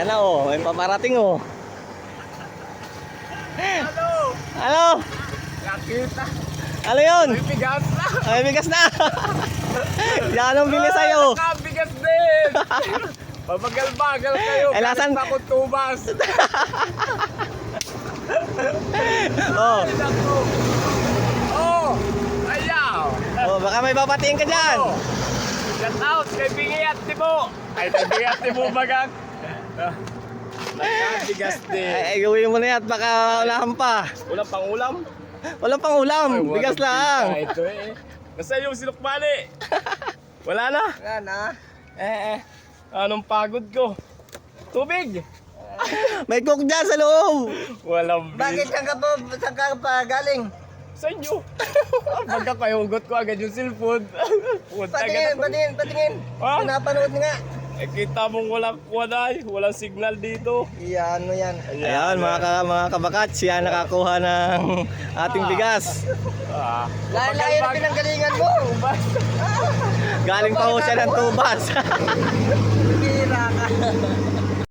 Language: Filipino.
Ayan na oh, may paparating oh. Ano? Ano? Nakita. Ano yun? May bigas na. Ay, bigas na. Yan ang bili sa'yo. Nakabigas din. Pabagal-bagal kayo. Ay, lasan- Galit pa akong tubas. Oh. Ay, naku. Oh, ayaw. Oh, baka may babatiin ka dyan. Oh. Shout out kay Bingi at Timo. Ay, kay Bingi at Timo bagang. Nakabigas din. Ay, gawin mo na yan at baka unahan pa. Walang pangulam. Walang pang ulam, Ay, bigas lang. Ito eh. Nasaan yung sinukmani? Wala na. Wala na. Anong pagod ko? Tubig! May cook dyan sa loob. Walang Bakit saan ka pa galing? Sa inyo. Pagka kayo hugot ko agad yung cellphone. Punta agad ako. Patingin. Ha? Pinapanood nga. Eh, kita mong walang kuwanay, walang signal dito. Yan, ano yan. Ayan, mga kabakats, yan nakakuha ng ating bigas. Layo na pinanggalingan mo. Ubas. Galing pa ho siya ng tubas. Hira ka.